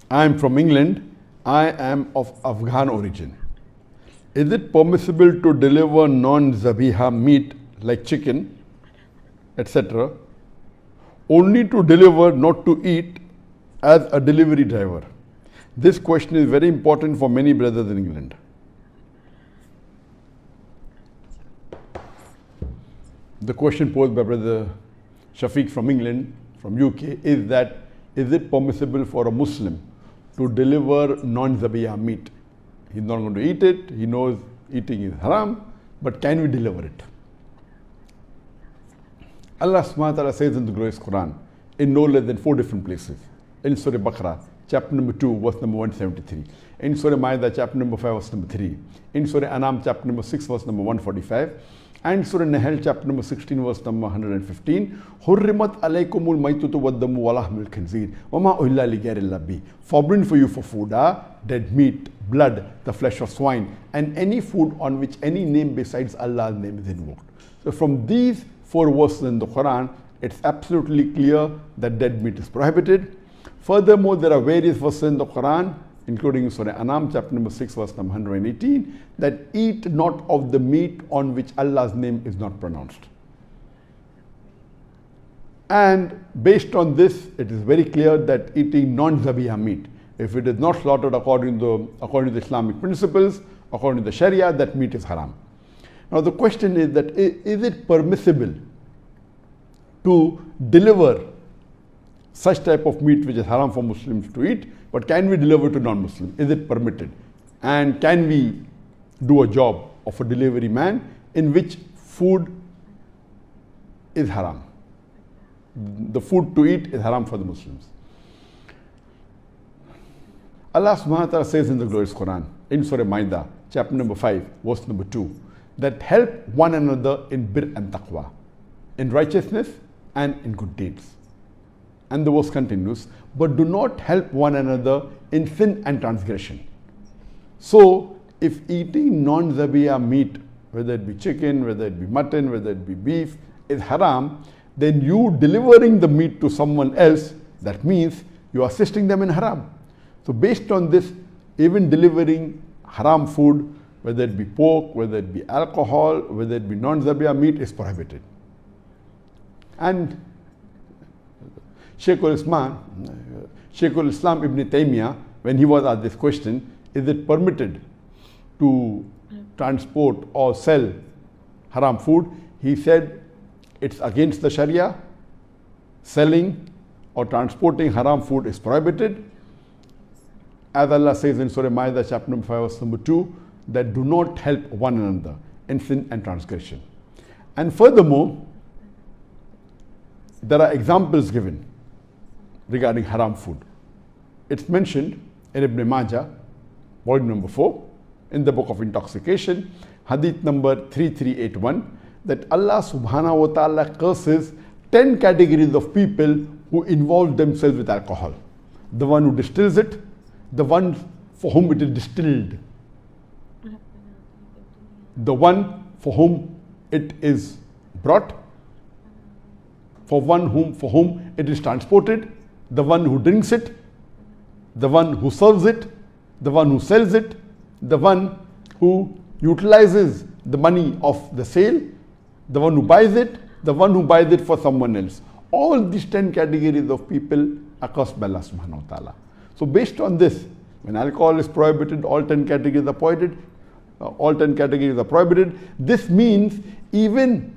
I am from England. I am of Afghan origin. Is it permissible to deliver non-zabiha meat like chicken, etc., only to deliver, not to eat, as a delivery driver? This question is very important for many brothers in England. The question posed by Brother Shafiq from England, from UK, is that is it permissible for a Muslim to deliver non-zabiya meat? He's not going to eat it, he knows eating is haram, but can we deliver it? Allah subhanahu wa ta'ala says in the glorious Quran, in no less than 4 different places. In Surah Baqarah, chapter number 2, verse number 173. In Surah Ma'idah, chapter number 5, verse number 3. In Surah Anam, chapter number 6, verse number 145. And Surah Nahl, chapter number 16, verse number 115. Hurrimat alaykumul maytutu waddamu walahmul khinzir wama uhilla li ghayrillah bi. Forbidden for you for food are dead meat, blood, the flesh of swine, and any food on which any name besides Allah's name is invoked. So from these 4 verses in the Quran, it's absolutely clear that dead meat is prohibited. Furthermore, there are various verses in the Quran, including Surah Anam, chapter number 6, verse number 118, that eat not of the meat on which Allah's name is not pronounced. And based on this, it is very clear that eating non-zabiha meat, if it is not slaughtered according to the Islamic principles, according to the Sharia, that meat is haram. Now the question is that is it permissible to deliver such type of meat which is haram for Muslims to eat, but can we deliver to non-Muslims? Is it permitted? And can we do a job of a delivery man in which food is haram? The food to eat is haram for the Muslims. Allah subhanahu wa ta'ala says in the glorious Quran, in Surah Ma'idah, chapter number 5, verse number 2, that help one another in bir and taqwa, in righteousness and in good deeds. And the verse continues, but do not help one another in sin and transgression. So, if eating non-zabiya meat, whether it be chicken, whether it be mutton, whether it be beef, is haram, then you delivering the meat to someone else, that means you are assisting them in haram. So based on this, even delivering haram food, whether it be pork, whether it be alcohol, whether it be non-zabiya meat, is prohibited. And Sheikhul Islam Ibn Taymiyyah, when he was asked this question, is it permitted to transport or sell haram food? He said it's against the Sharia. Selling or transporting haram food is prohibited. As Allah says in Surah Ma'idah, chapter number 5, verse number 2, that do not help one another in sin and transgression. And furthermore, there are examples given regarding haram food. It's mentioned in Ibn Majah, volume number 4, in the book of intoxication, hadith number 3381, that Allah subhanahu wa ta'ala curses 10 categories of people who involve themselves with alcohol. The one who distills it, the one for whom it is distilled, the one for whom it is brought, for whom it is transported, the one who drinks it, the one who serves it, the one who sells it, the one who utilizes the money of the sale, the one who buys it, the one who buys it for someone else. All these 10 categories of people are cursed by Allah subhanahu wa ta'ala. So based on this, when alcohol is prohibited, all 10 categories are prohibited. This means even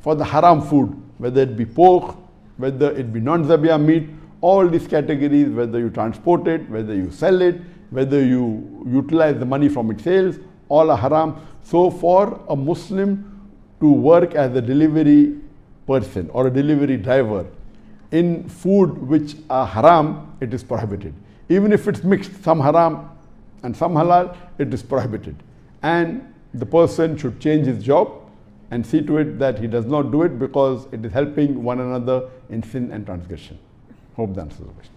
for the haram food, whether it be pork, whether it be non-zabiya meat, all these categories, whether you transport it, whether you sell it, whether you utilize the money from its sales, all are haram. So for a Muslim to work as a delivery person or a delivery driver in food which are haram, it is prohibited. Even if it's mixed, some haram and some halal, it is prohibited. And the person should change his job and see to it that he does not do it because it is helping one another in sin and transgression. Hope that answers the question.